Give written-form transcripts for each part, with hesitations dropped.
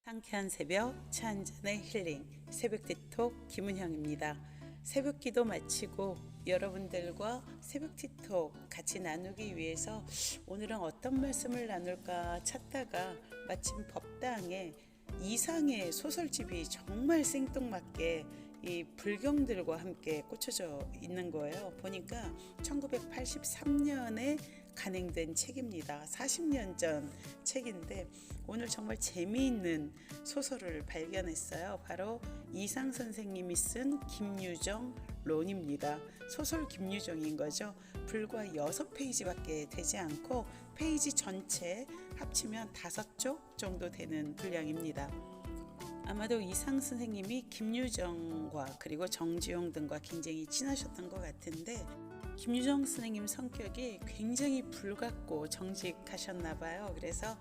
상쾌한 새벽, 차 한 잔의 힐링, 새벽 디톡 김은형입니다. 새벽 기도 마치고 여러분들과 새벽 디톡 같이 나누기 위해서 오늘은 어떤 말씀을 나눌까 찾다가 마침 법당에 이상의 소설집이 정말 생뚱맞게 이 불경들과 함께 꽂혀져 있는 거예요. 보니까 1983년에 간행된 책입니다. 40년 전 책인데 오늘 정말 재미있는 소설을 발견했어요. 바로 이상 선생님이 쓴 김유정 론입니다. 소설 김유정인 거죠. 불과 6페이지밖에 되지 않고 페이지 전체 합치면 5쪽 정도 되는 분량입니다. 아마도 이상 선생님이 김유정과 그리고 정지용 등과 굉장히 친하셨던 것 같은데 김유정 선생님 성격이 굉장히 불같고 정직하셨나 봐요. 그래서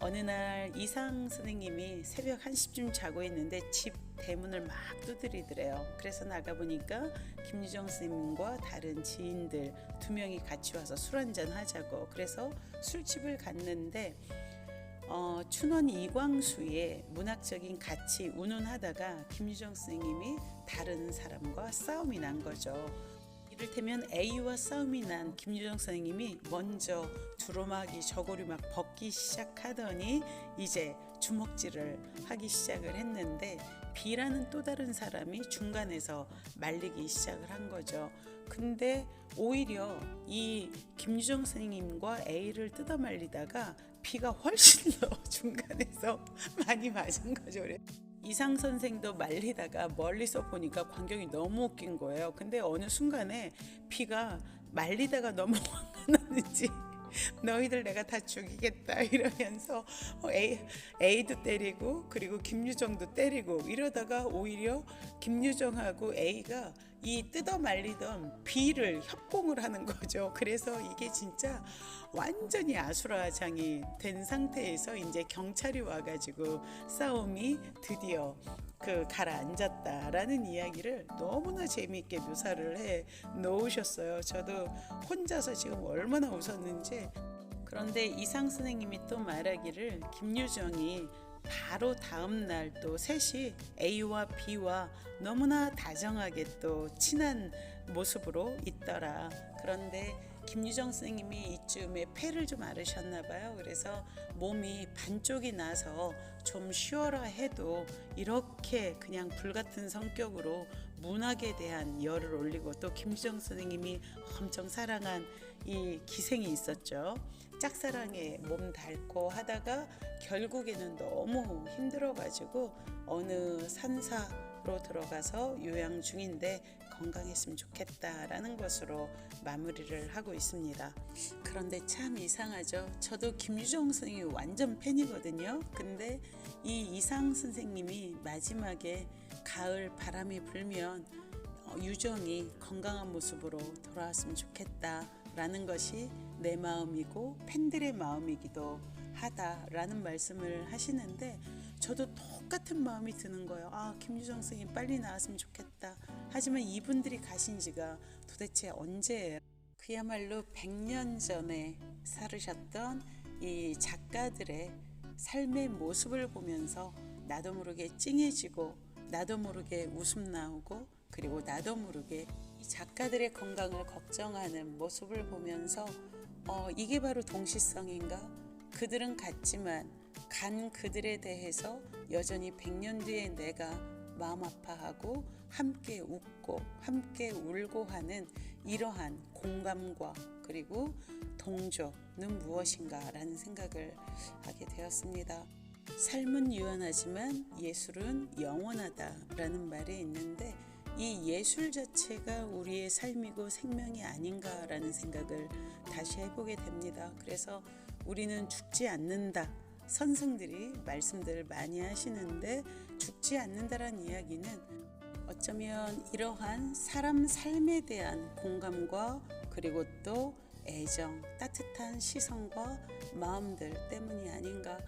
어느 날 이상 선생님이 새벽 1시쯤 자고 있는데 집 대문을 막 두드리더래요. 그래서 나가보니까 김유정 선생님과 다른 지인들 2명이 같이 와서 술 한잔 하자고 그래서 술집을 갔는데 춘원 이광수의 문학적인 가치 운운하다가 김유정 선생님이 다른 사람과 싸움이 난 거죠. 이를테면 A와 싸움이 난 김유정 선생님이 먼저 두루마기 저고리 막 벗기 시작하더니 이제 주먹질을 하기 시작을 했는데 B라는 또 다른 사람이 중간에서 말리기 시작을 한 거죠. 근데 오히려 이 김유정 선생님과 A를 뜯어 말리다가 B가 훨씬 더 중간에서 많이 맞은 거죠. 이상 선생도 말리다가 멀리서 보니까 광경이 너무 웃긴 거예요. 근데 어느 순간에 B가 말리다가 너무 화가 났는지 너희들 내가 다 죽이겠다 이러면서 A도 때리고 그리고 김유정도 때리고 이러다가 오히려 김유정하고 A가 이 뜯어 말리던 B를 협공을 하는 거죠. 그래서 이게 진짜 완전히 아수라장이 된 상태에서 이제 경찰이 와가지고 싸움이 드디어 가라앉았다라는 이야기를 너무나 재미있게 묘사를 해 놓으셨어요. 저도 혼자서 지금 얼마나 웃었는지. 그런데 이상 선생님이 또 말하기를 김유정이 바로 다음 날 또 셋이 A와 B와 너무나 다정하게 또 친한 모습으로 있더라. 그런데 김유정 선생님이 이쯤에 폐를 좀 앓으셨나 봐요. 그래서 몸이 반쪽이 나서 좀 쉬어라 해도 이렇게 그냥 불같은 성격으로 문학에 대한 열을 올리고 또 김유정 선생님이 엄청 사랑한 이 기생이 있었죠. 짝사랑에 몸 닳고 하다가 결국에는 너무 힘들어가지고 어느 산사로 들어가서 요양 중인데 건강했으면 좋겠다라는 것으로 마무리를 하고 있습니다. 그런데 참 이상하죠. 저도 김유정 선생님이 완전 팬이거든요. 근데 이 이상 선생님이 마지막에 가을 바람이 불면 유정이 건강한 모습으로 돌아왔으면 좋겠다라는 것이 내 마음이고 팬들의 마음이기도 하다라는 말씀을 하시는데 저도 똑같은 마음이 드는 거예요. 김유정 선생님 빨리 나왔으면 좋겠다. 하지만 이분들이 가신 지가 도대체 언제예요? 그야말로 100년 전에 살으셨던 이 작가들의 삶의 모습을 보면서 나도 모르게 찡해지고 나도 모르게 웃음 나오고 그리고 나도 모르게 이 작가들의 건강을 걱정하는 모습을 보면서 이게 바로 동시성인가? 그들은 갔지만 간 그들에 대해서 여전히 100년 뒤에 내가 마음 아파하고 함께 웃고 함께 울고 하는 이러한 공감과 그리고 동조는 무엇인가 라는 생각을 하게 되었습니다. 삶은 유한하지만 예술은 영원하다 라는 말이 있는데 이 예술 자체가 우리의 삶이고 생명이 아닌가라는 생각을 다시 해보게 됩니다. 그래서 우리는 죽지 않는다. 선생들이 말씀들을 많이 하시는데 죽지 않는다라는 이야기는 어쩌면 이러한 사람 삶에 대한 공감과 그리고 또 애정, 따뜻한 시선과 마음들 때문이 아닌가.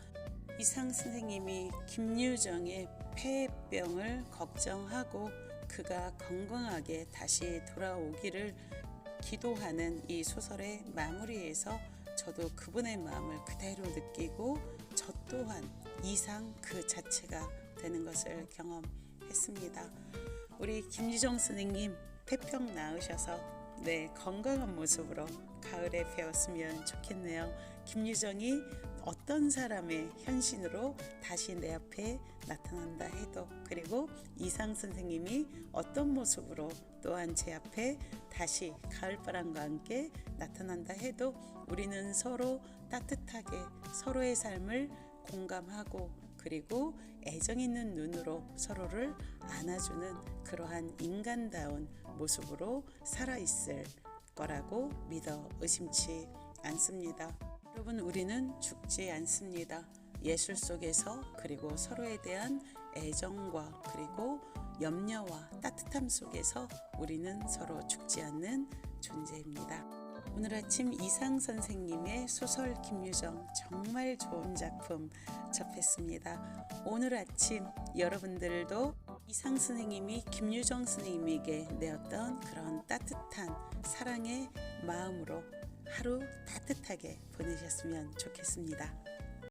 이상 선생님이 김유정의 폐병을 걱정하고 그가 건강하게 다시 돌아오기를 기도하는 이 소설의 마무리에서 저도 그분의 마음을 그대로 느끼고 저 또한 이상 그 자체가 되는 것을 경험했습니다. 우리 김유정 선생님 폐병 나으셔서 건강한 모습으로 가을에 배웠으면 좋겠네요. 김유정이 어떤 사람의 현신으로 다시 내 앞에 나타난다 해도, 그리고 이상 선생님이 어떤 모습으로 또한 제 앞에 다시 가을바람과 함께 나타난다 해도 우리는 서로 따뜻하게 서로의 삶을 공감하고, 그리고 애정 있는 눈으로 서로를 안아주는 그러한 인간다운 모습으로 살아있을 거라고 믿어 의심치 않습니다. 여러분, 우리는 죽지 않습니다. 예술 속에서, 그리고 서로에 대한 애정과 그리고 염려와 따뜻함 속에서 우리는 서로 죽지 않는 존재입니다. 오늘 아침 이상 선생님의 소설 김유정, 정말 좋은 작품 접했습니다. 오늘 아침 여러분들도 이상 선생님이 김유정 선생님에게 내었던 그런 따뜻한 사랑의 마음으로 하루 따뜻하게 보내셨으면 좋겠습니다.